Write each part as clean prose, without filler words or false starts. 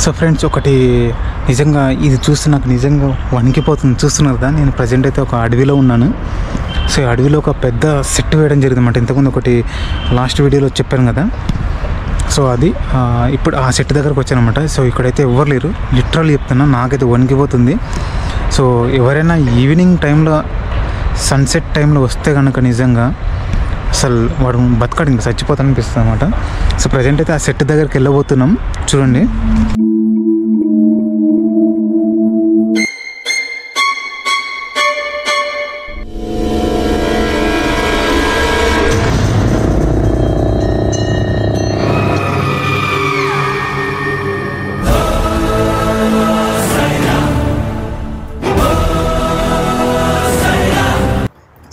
So friends, ఒకటి నిజంగా ఇది చూస్తే నాకు నిజంగా వణికిపోతుంది. చూస్తున్నారు కదా, నేను ప్రజెంట్ అయితే ఒక అడవిలో ఉన్నాను. సో ఈ అడవిలో ఒక పెద్ద సెట్ వేయడం జరిగిందన్నమాట. ఇంతకుముందు ఒకటి లాస్ట్ వీడియోలో చెప్పాను కదా, సో అది ఇప్పుడు ఆ సెట్ దగ్గరకు వచ్చానమాట. సో ఇక్కడైతే ఎవరు లేరు, లిటరల్ చెప్తున్నా, నాకైతే వణికిపోతుంది. సో ఎవరైనా ఈవినింగ్ టైంలో, సన్సెట్ టైంలో వస్తే కనుక నిజంగా అసలు వాడు బతకాడు, ఇంకా చచ్చిపోతాననిపిస్తుంది అనమాట. సో ప్రజెంట్ అయితే ఆ సెట్ దగ్గరికి వెళ్ళబోతున్నాం, చూడండి.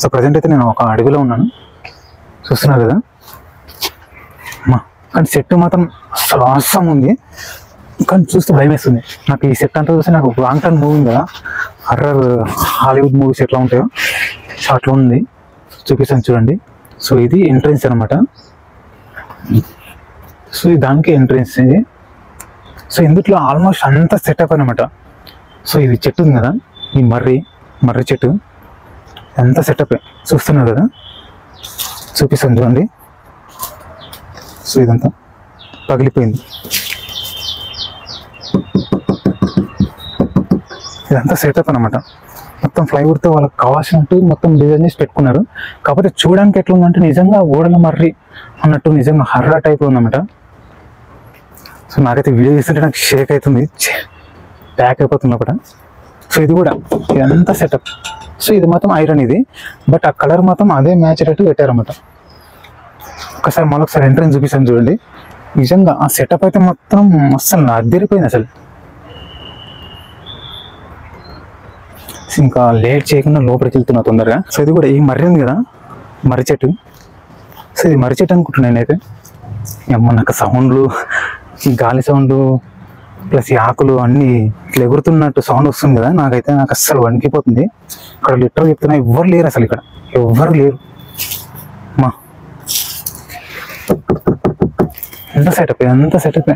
సో ప్రజెంట్ అయితే నేను ఒక అడవిలో ఉన్నాను, చూస్తున్నారు కదా. కానీ సెట్ మాత్రం అసలు అవసరం ఉంది, కానీ చూస్తే భయం వేస్తుంది నాకు. ఈ సెట్ అంతా చూస్తే నాకు లాంగ్ టర్మ్ మూవీ కదా, హర్రర్ హాలీవుడ్ మూవీస్ ఎట్లా ఉంటాయో సో అట్లా ఉంది. చూపిస్తాను చూడండి. సో ఇది ఎంట్రన్స్ అనమాట. సో ఇది దానికి ఎంట్రన్స్ ఇది. సో ఇందులో ఆల్మోస్ట్ అంతా సెటప్ అనమాట. సో ఇది చెట్టు ఉంది కదా, ఈ మర్రి చెట్టు, అంతా సెటప్ చూస్తున్నారు కదా. చూపిస్తాను చూడండి. సో ఇదంతా పగిలిపోయింది, ఇదంతా సెటప్ అనమాట. మొత్తం ఫ్లైవుడ్తో వాళ్ళకి కావాల్సినట్టు మొత్తం డిజైన్ చేసి పెట్టుకున్నారు. కాకపోతే చూడడానికి ఎట్లా ఉందంటే నిజంగా ఓడల మర్రి అన్నట్టు, నిజంగా హర్రర్ టైప్ ఉందన్నమాట. సో నాకైతే వీడియో చేస్తుంటే నాకు షేక్ అవుతుంది, ప్యాక్ అయిపోతుంది అక్కడ. సో ఇది కూడా ఇదంతా సెటప్. సో ఇది మాత్రం ఐరన్ ఇది, బట్ ఆ కలర్ మాత్రం అదే మ్యాచ్ అయ్యేటట్టు పెట్టారన్నమాట. ఒకసారి మరొకసారి ఎంట్రన్స్ చూపిస్తాను చూడండి. నిజంగా ఆ సెటప్ అయితే మొత్తం అస్సలు అద్దరిపోయింది అసలు. ఇంకా లేట్ చేయకుండా లోపలికి వెళ్తున్నా తొందరగా. సో ఇది కూడా ఈ మర్రి ఉంది కదా, మర్రి చెట్టు. సో ఇది మర్రి చెట్టు అనుకుంటున్నాను నేనైతే. నాకు సౌండ్లు, ఈ గాలి సౌండ్లు ప్లస్ ఈ ఆకులు అన్నీ ఇట్లా ఎగురుతున్నట్టు సౌండ్ వస్తుంది కదా, నాకు అస్సలు వణికిపోతుంది. ఇక్కడ లిటరల్ చెప్తున్నా, ఎవ్వరు లేరు అసలు, ఇక్కడ ఎవ్వరు లేరు. ఎంత సెటప్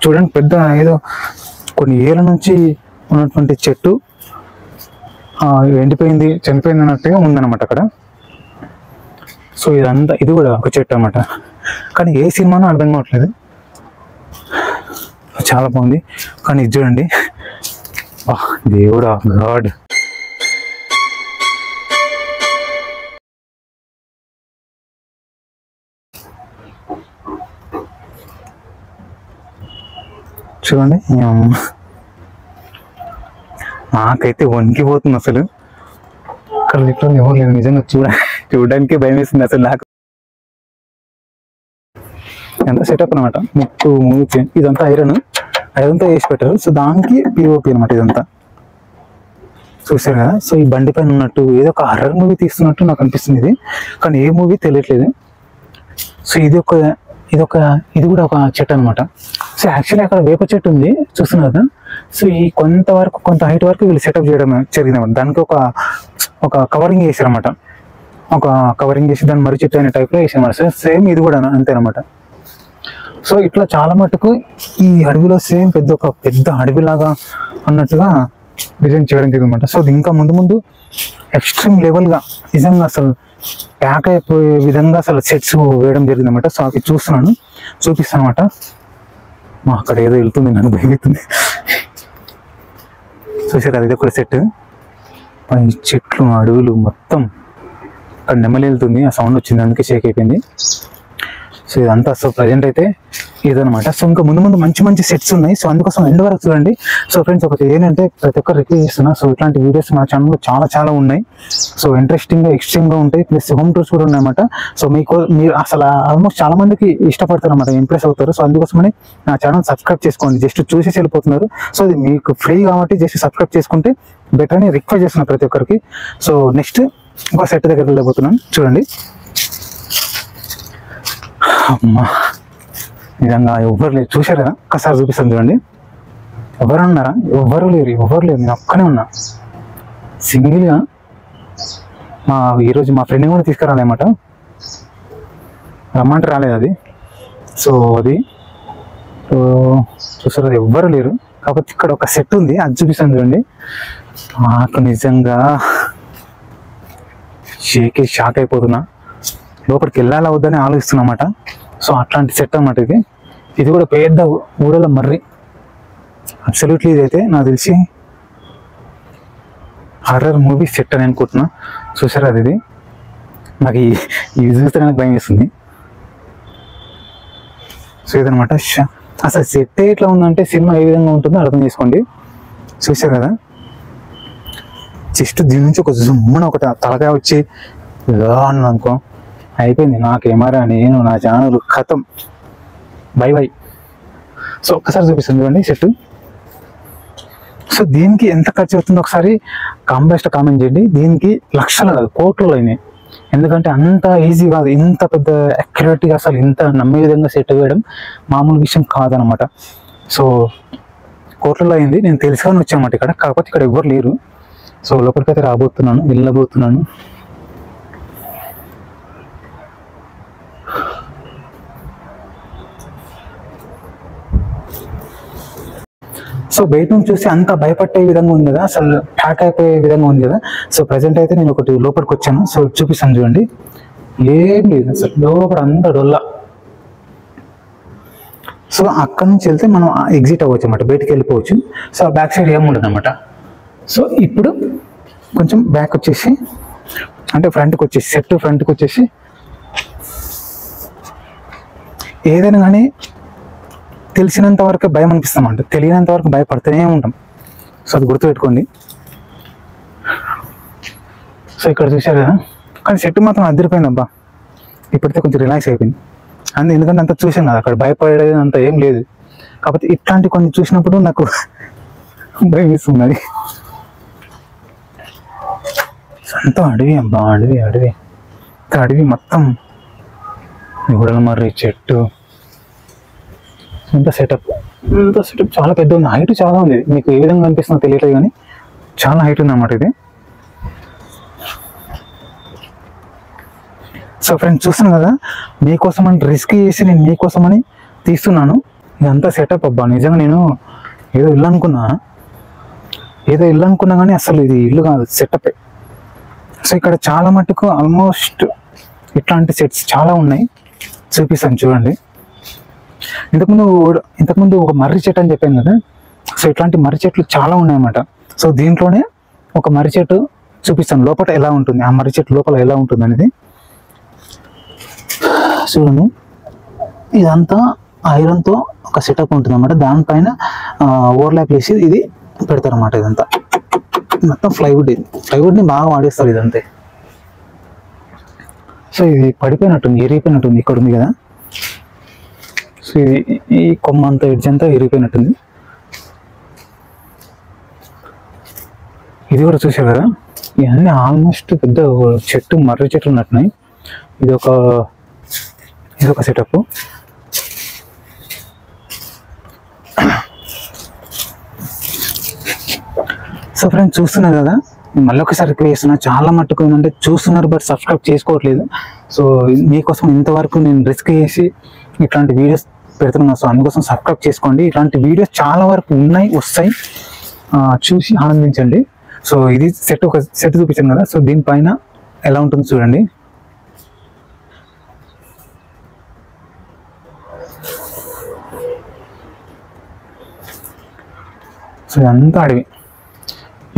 చూడండి. పెద్ద ఏదో కొన్ని ఏళ్ళ నుంచి ఉన్నటువంటి చెట్టు ఎండిపోయింది, చనిపోయింది అన్నట్టుగా ఉందన్నమాట అక్కడ. సో ఇదంతా, ఇది కూడా ఒక చెట్టు అన్నమాట. కానీ ఏ సినిమానో అర్థం కావట్లేదు, చాలా బాగుంది. కానీ ఇది చూడండి, దేవుడా గాడ్. చూడండి, నాకైతే వణికిపోతుంది అసలు. ఇక్కడ లిటరల్ ఎవరు లేదు, నిజంగా చూడడానికి భయం వేస్తుంది అసలు నాకు. ఎంత సెటప్ అనమాట. ముక్కు మూతి ఇదంతా ఐరన్తో వేసి పెట్టారు. సో దానికి పిఓపి అనమాట ఇదంతా, చూసారు కదా. సో ఈ బండి పైన ఉన్నట్టు ఏదో ఒక హర్రర్ మూవీ తీస్తున్నట్టు నాకు అనిపిస్తుంది ఇది, కానీ ఏ మూవీ తెలియట్లేదు. సో ఇది కూడా ఒక చెట్టు అనమాట. సో యాక్చువల్లీ అక్కడ వేప చెట్టు ఉంది, చూస్తున్నారు కదా. సో ఈ కొంత హైట్ వరకు వీళ్ళు సెటప్ చేయడం జరిగిందన్నమాట. దానికి ఒక కవరింగ్ వేసారన్నమాట. ఒక కవరింగ్ చేసి దాన్ని మర్రి చెట్టు అనే టైప్లో వేసారన్నమాట. సో సేమ్ ఇది కూడా అంతేనమాట. సో ఇట్లా చాలా మటుకు ఈ అడవిలో సేమ్ పెద్ద అడవిలాగా అన్నట్టుగా డిజైన్ చేయడం జరిగిందన్నమాట. సో ఇంకా ముందు ఎక్స్ట్రీమ్ లెవెల్గా నిజంగా అసలు ప్యాక్ అయిపోయే విధంగా అసలు సెట్స్ వేయడం జరిగిందన్నమాట. సో అవి చూపిస్తాను అనమాట. అక్కడ ఏదో వెళ్తుంది, నన్ను భయమవుతుంది. చూసారు అది ఒక సెట్, చెట్లు అడవులు మొత్తం. అక్కడ నెమ్మలి వెళ్తుంది, ఆ సౌండ్ వచ్చింది, అందుకే షేక్ అయిపోయింది. సో ఇదంతా. సో ప్రజెంట్ అయితే ఇదనమాట. సో ఇంకా ముందు మంచి సెట్స్ ఉన్నాయి. సో అందుకోసం ఎండ్ వరకు చూడండి. సో ఫ్రెండ్స్, ఒకటి ఏంటంటే ప్రతి ఒక్కరు రిక్వెస్ట్ చేస్తున్నా, సో ఇట్లాంటి వీడియోస్ మా ఛానల్లో చాలా ఉన్నాయి. సో ఇంట్రెస్టింగ్గా ఎక్స్ట్రీమ్గా ఉంటాయి, ప్లస్ హోమ్ టూర్స్ కూడా ఉన్నాయన్నమాట. సో మీరు అసలు ఆల్మోస్ట్ చాలా మందికి ఇష్టపడతారు అన్నమాట, ఇంప్రెస్ అవుతారు. సో అందుకోసమని నా ఛానల్ సబ్స్క్రైబ్ చేసుకోండి. జస్ట్ చూసేసి వెళ్ళిపోతున్నారు. సో ఇది మీకు ఫ్రీ కాబట్టి జస్ట్ సబ్స్క్రైబ్ చేసుకుంటే బెటర్ అని రిక్వెస్ట్ చేస్తున్నాను ప్రతి ఒక్కరికి. సో నెక్స్ట్ ఇంకో సెట్ దగ్గర వెళ్ళబోతున్నాను, చూడండి. అమ్మా, నిజంగా ఎవ్వరు లేరు, చూశారు కదా. ఒక్కసారి చూపిస్తాను చూడండి. ఎవరు ఉన్నారా? ఎవ్వరు లేరు, నేను ఒక్కనే ఉన్నా సింగిల్గా. ఈరోజు మా ఫ్రెండ్ని కూడా తీసుకురాలేమాట, రమ్మంటే రాలేదు అది. సో అది చూసారు ఎవ్వరు లేరు. కాకపోతే ఇక్కడ ఒక సెట్ ఉంది, అది చూపిస్తాను చూడండి. నాకు నిజంగా షాక్ అయిపోతున్నా, లోపలికి వెళ్ళాలా వద్దని ఆలోచిస్తున్నమాట. సో అట్లాంటి సెట్ అన్నమాట ఇది. ఇది కూడా పెద్ద ఊడల మర్రి. అబ్సల్యూట్లీ ఇదైతే నాకు తెలిసి హర్రర్ మూవీ సెట్ అని అనుకుంటున్నా. చూసారా అది, ఇది నాకు ఇది చూస్తే నాకు భయం వేస్తుంది. సో ఇదనమాట. అసలు సెట్ ఎట్లా ఉందంటే సినిమా ఏ విధంగా ఉంటుందో అర్థం చేసుకోండి. చూసారు కదా, జస్ట్ దీని నుంచి ఒక జుమ్మున ఒకటి తలకాయ వచ్చి అని అనుకో, అయిపోయింది నా కెమెరా, నేను నా ఛానల్ ఖతం, బై బై. సో ఒక్కసారి చూపిస్తాను చూడండి సెట్. సో దీనికి ఎంత ఖర్చు అవుతుందో ఒకసారి కాంబెస్ట్ కామెంట్ చేయండి. దీనికి లక్షలు కాదు, కోట్లు అయినాయి. ఎందుకంటే అంత ఈజీ కాదు, ఇంత పెద్ద అక్యురేట్గా అసలు ఇంత నమ్మే విధంగా సెట్ వేయడం మామూలు విషయం కాదనమాట. సో కోట్లలో అయింది. నేను తెలుసుకొని వచ్చానమాట ఇక్కడ, కాకపోతే ఇక్కడ ఎవ్వరు లేరు. సో లోపలికైతే వెళ్ళబోతున్నాను. సో బయట నుంచి చూస్తే అంత భయపట్టే విధంగా ఉంది కదా, అసలు ప్యాక్ అయిపోయే విధంగా ఉంది కదా. సో ప్రజెంట్ అయితే నేను ఒకటి లోపలికి వచ్చాను. సో చూపిస్తాను చూడండి, ఏం లేదు అసలు, లోపల అంత డొల్ల. సో అక్కడ నుంచి వెళ్తే మనం ఎగ్జిట్ అవ్వచ్చు అనమాట, బయటికి వెళ్ళిపోవచ్చు. సో బ్యాక్ సైడ్ ఏముండదు అనమాట. సో ఇప్పుడు కొంచెం బ్యాక్ వచ్చేసి, అంటే ఫ్రంట్కి వచ్చేసి, సెట్ ఫ్రంట్కి వచ్చేసి, ఏదైనా కానీ తెలిసినంత వరకు భయం అనిపిస్తామంట, తెలియనంత వరకు భయపడుతూనే ఉంటాం. సో అది గుర్తుపెట్టుకోండి. సో ఇక్కడ చూశారు కదా, కానీ సెట్ మాత్రం అదిరిపోయింది అబ్బా. ఇప్పటికే కొంచెం రిలాక్స్ అయిపోయింది. ఎందుకంటే అంత చూసాను కదా, అక్కడ భయపడేది అంత ఏం లేదు. కాకపోతే ఇట్లాంటి కొన్ని చూసినప్పుడు నాకు భయం ఇస్తుంది. అంత అడవి అబ్బా, అడవి అడవి మొత్తం ఊడల మర్రి చెట్టు, ఇంత సెటప్ చాలా పెద్ద ఉంది. హైట్ చాలా ఉంది, మీకు ఏ విధంగా అనిపిస్తుందో తెలియట్లేదు కానీ చాలా హైట్ ఉంది అన్నమాట ఇది. సో ఫ్రెండ్స్ చూస్తున్నాను కదా, మీకోసం అని రిస్క్ చేసి నేను మీకోసమని తీస్తున్నాను. ఇదంతా సెటప్ అబ్బా. నిజంగా నేను ఏదో ఇల్లు అనుకున్నా కానీ అసలు ఇది ఇల్లు కాదు, సెటపే. సో ఇక్కడ చాలా మటుకు ఆల్మోస్ట్ ఇట్లాంటి సెట్స్ చాలా ఉన్నాయి, చూపిస్తాను చూడండి. ఇంతకుముందు ఒక మర్రి చెట్టు అని చెప్పాను కదా. సో ఇట్లాంటి మర్రి చెట్లు చాలా ఉన్నాయన్నమాట. సో దీంట్లోనే ఒక మర్రి చెట్టు చూపిస్తాను, లోపల ఎలా ఉంటుంది, ఆ మర్రి చెట్టు లోపల ఎలా ఉంటుంది అనేది చూడండి. ఇదంతా ఐరన్తో ఒక సెటప్ ఉంటుంది అన్నమాట. దానిపైన ఓవర్లాప్ వేసి ఇది పెడతారు అన్నమాట. ఇదంతా మొత్తం ప్లైవుడ్ని బాగా వాడేస్తారు ఇదంతే. సో ఇది పడిపోయినట్టుంది, ఇరిగిపోయినట్టుంది. ఇక్కడ ఉంది కదా, సో ఇది ఈ కొమ్మ అంతా ఎడ్జ్ అంతా ఇరిగిపోయినట్టుంది. ఇది కూడా చూసారు కదా, ఇవన్నీ ఆల్మోస్ట్ పెద్ద చెట్టు, మర్రి చెట్లు ఉన్నట్టున్నాయి. ఇదొక సెటప్. సో ఫ్రెండ్స్ చూస్తున్నారు కదా, మళ్ళీ ఒకసారి రిక్వెస్ట్ చేస్తున్నా, చాలా మట్టుకు ఏంటంటే చూస్తున్నారు బట్ సబ్స్క్రైబ్ చేసుకోవట్లేదు. సో మీకోసం ఇంతవరకు నేను రిస్క్ చేసి ఇట్లాంటి వీడియోస్ పెడుతున్నాను. సో అందుకోసం సబ్స్క్రైబ్ చేసుకోండి. ఇట్లాంటి వీడియోస్ చాలా వరకు వస్తాయి, చూసి ఆనందించండి. సో ఇది ఒక సెట్ చూపించాను కదా, సో దీనిపైన ఎలా ఉంటుంది చూడండి. సో ఇదంతా అడవి.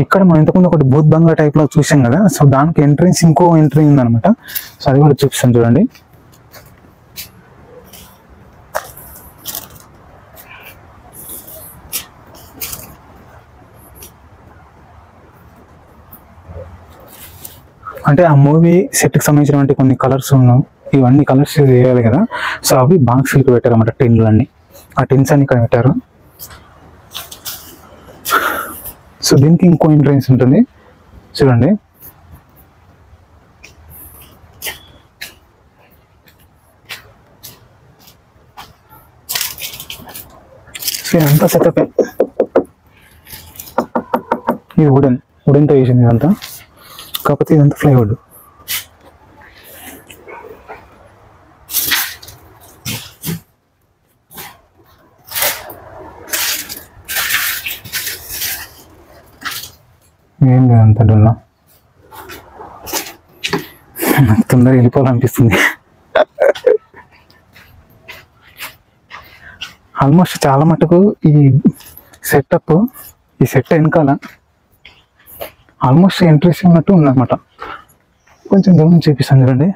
ఇక్కడ మనం ఇంతకుముందు ఒకటి భూత్ బంగ్లా టైప్లో చూసాం కదా, సో దానికి ఇంకో ఎంట్రీ ఉందనమాట. సో అది కూడా చూపిస్తాను చూడండి. అంటే ఆ మూవీ సెట్కి సంబంధించినటువంటి కొన్ని కలర్స్ ఉన్నాయి, ఇవన్నీ కలర్స్ వేయాలి కదా. సో అవి బాక్స్కి పెట్టారు అన్నమాట, టిన్లు అన్ని. ఆ టిన్స్ అన్ని ఇక్కడ పెట్టారు. సో దీనికి ఇంకో ఎంట్రన్స్ ఉంటుంది చూడండి. సో ఇదంతా సెటప్. ఇది వుడెన్తో వేసింది ఇదంతా, కాకపోతే ఇదంతా ప్లైవుడ్. ఏం లేదు అంత డొల్ల. నాకు తొందరగా వెళ్ళిపోవాలనిపిస్తుంది. ఆల్మోస్ట్ చాలా మటుకు ఈ సెట్ వెనకాల ఆల్మోస్ట్ ఎంట్రీస్ ఉన్నట్టు ఉందన్నమాట. కొంచెం దూరం చూపిస్తాను చూడండి.